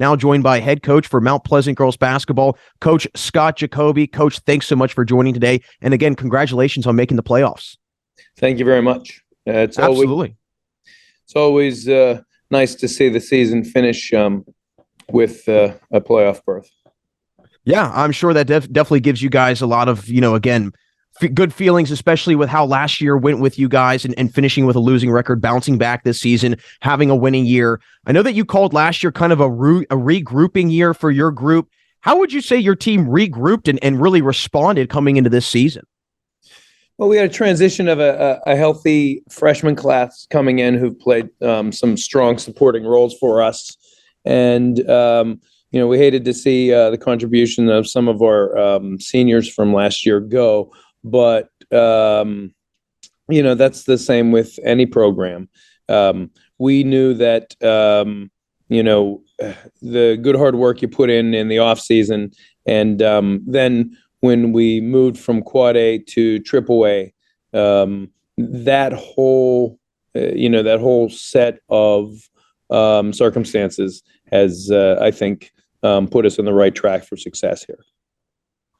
now joined by head coach for Mount Pleasant girls basketball, Coach Scott Giacobbi. Coach, thanks so much for joining today. And again, congratulations on making the playoffs. Thank you very much. Absolutely. It's always nice to see the season finish with a playoff berth. Yeah, I'm sure that definitely gives you guys a lot of, again, good feelings, especially with how last year went with you guys and finishing with a losing record, bouncing back this season, having a winning year. I know that you called last year kind of a regrouping year for your group. How would you say your team regrouped and really responded coming into this season? Well, we had a transition of a healthy freshman class coming in who've played some strong supporting roles for us. And, we hated to see the contribution of some of our seniors from last year go. But, that's the same with any program. We knew that, the good hard work you put in the off season, and then when we moved from Quad A to Triple A, that whole set of circumstances has, I think, put us on the right track for success here.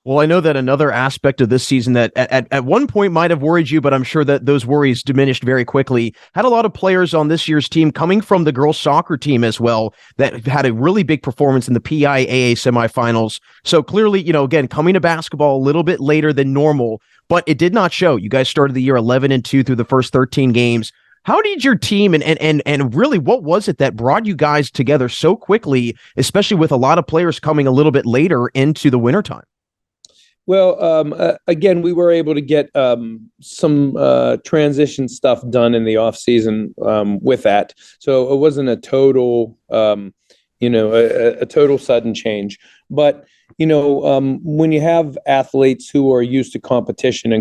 Well, I know that another aspect of this season that at one point might have worried you, but I'm sure that those worries diminished very quickly, had a lot of players on this year's team coming from the girls soccer team as well that had a really big performance in the PIAA semifinals. So clearly, again, coming to basketball a little bit later than normal, but it did not show. You guys started the year 11-2 through the first 13 games. How did your team and really what was it that brought you guys together so quickly, especially with a lot of players coming a little bit later into the wintertime? Well, again, we were able to get some transition stuff done in the off season with that. So it wasn't a total, a total sudden change. But, when you have athletes who are used to competition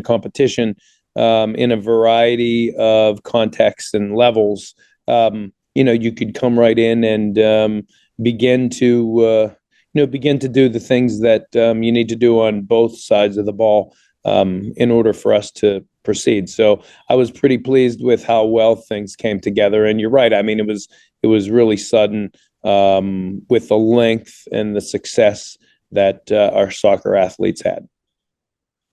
in a variety of contexts and levels, you could come right in and begin to do the things that you need to do on both sides of the ball in order for us to proceed. So I was pretty pleased with how well things came together. And you're right. I mean, it was really sudden with the length and the success that our soccer athletes had.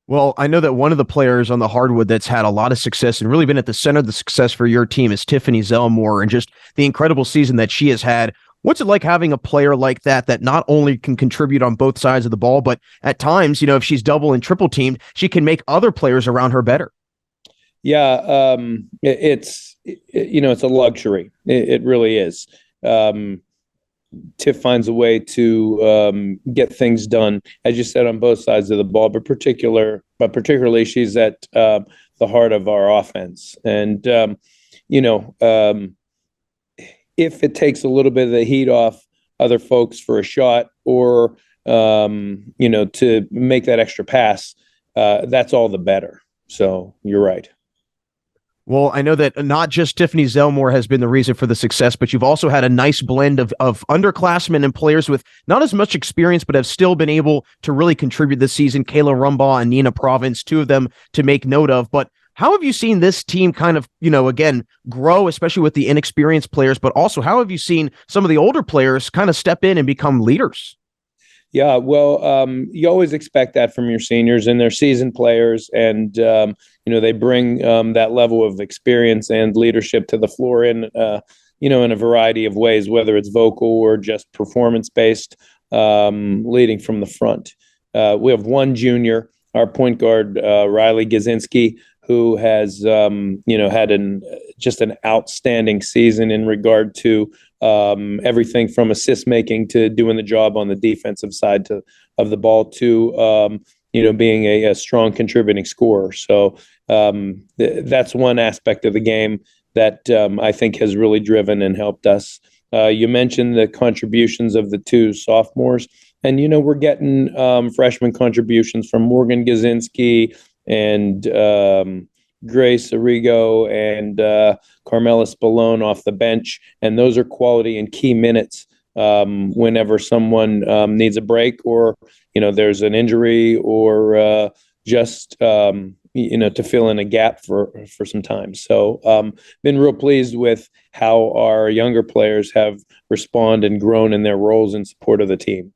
Well, I know that one of the players on the hardwood that's had a lot of success and really been at the center of the success for your team is Tiffany Zellmore, and just the incredible season that she has had. What's it like having a player like that not only can contribute on both sides of the ball, but at times, if she's double and triple teamed, she can make other players around her better? Yeah, it's a luxury. It really is. Tiff finds a way to get things done, as you said, on both sides of the ball, but particularly she's at the heart of our offense. And, if it takes a little bit of the heat off other folks for a shot or, to make that extra pass, that's all the better. So you're right. Well, I know that not just Tiffany Zellmore has been the reason for the success, but you've also had a nice blend of underclassmen and players with not as much experience, but have still been able to really contribute this season. Kayla Rumbaugh and Nina Province, two of them to make note of. But how have you seen this team kind of, again, grow, especially with the inexperienced players, but also how have you seen some of the older players kind of step in and become leaders? Yeah, well, you always expect that from your seniors, and they're seasoned players, and they bring that level of experience and leadership to the floor in a variety of ways, whether it's vocal or just performance-based, leading from the front. We have one junior, our point guard, Riley Gazinski, who has had just an outstanding season in regard to everything from assist making to doing the job on the defensive side of the ball to being a strong contributing scorer. So that's one aspect of the game that I think has really driven and helped us. You mentioned the contributions of the two sophomores, and we're getting freshman contributions from Morgan Gazinski and Grace Arrigo and Carmela Spallone off the bench, and those are quality and key minutes whenever someone needs a break or there's an injury or just to fill in a gap for some time. So been real pleased with how our younger players have responded and grown in their roles in support of the team.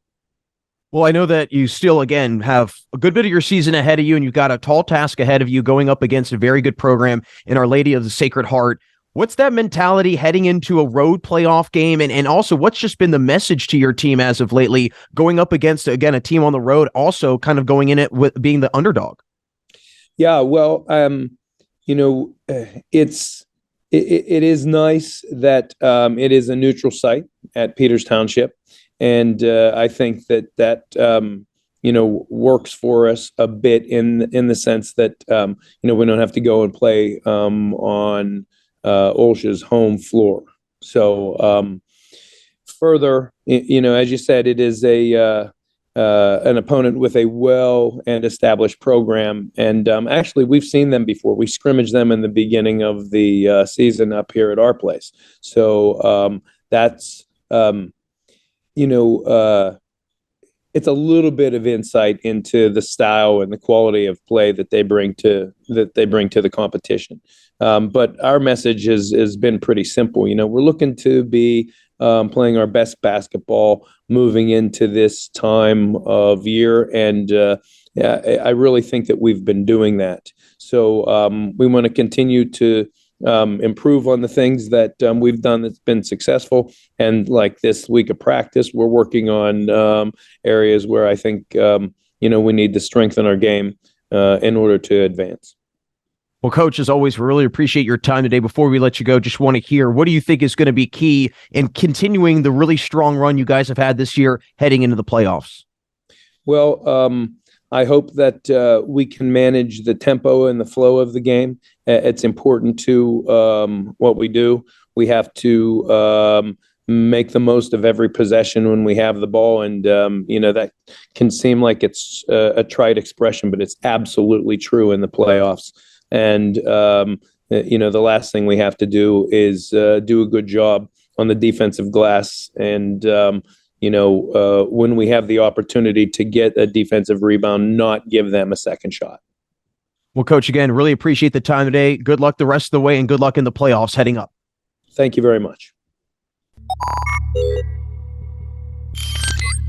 Well, I know that you still, again, have a good bit of your season ahead of you, and you've got a tall task ahead of you going up against a very good program in Our Lady of the Sacred Heart. What's that mentality heading into a road playoff game? And also, what's just been the message to your team as of lately, going up against, again, a team on the road, also kind of going in it with being the underdog? Yeah, well, it is nice that it is a neutral site at Peters Township. And I think that works for us a bit in the sense that we don't have to go and play on Olsha's home floor. So further, as you said, it is an opponent with a well and established program, and actually we've seen them before. We scrimmaged them in the beginning of the season up here at our place. So that's it's a little bit of insight into the style and the quality of play that they bring to the competition. But our message has been pretty simple. We're looking to be playing our best basketball moving into this time of year, and I really think that we've been doing that. So we want to continue to improve on the things that we've done that's been successful. And like this week of practice, we're working on areas where I think we need to strengthen our game in order to advance. Well, Coach, as always, we really appreciate your time today. Before we let you go, just want to hear, what do you think is going to be key in continuing the really strong run you guys have had this year heading into the playoffs? Well, I hope that we can manage the tempo and the flow of the game. It's important to what we do. We have to make the most of every possession when we have the ball. And, that can seem like it's a trite expression, but it's absolutely true in the playoffs. And, the last thing we have to do is do a good job on the defensive glass. And, when we have the opportunity to get a defensive rebound, not give them a second shot. Well, Coach, again, really appreciate the time today. Good luck the rest of the way, and good luck in the playoffs heading up. Thank you very much.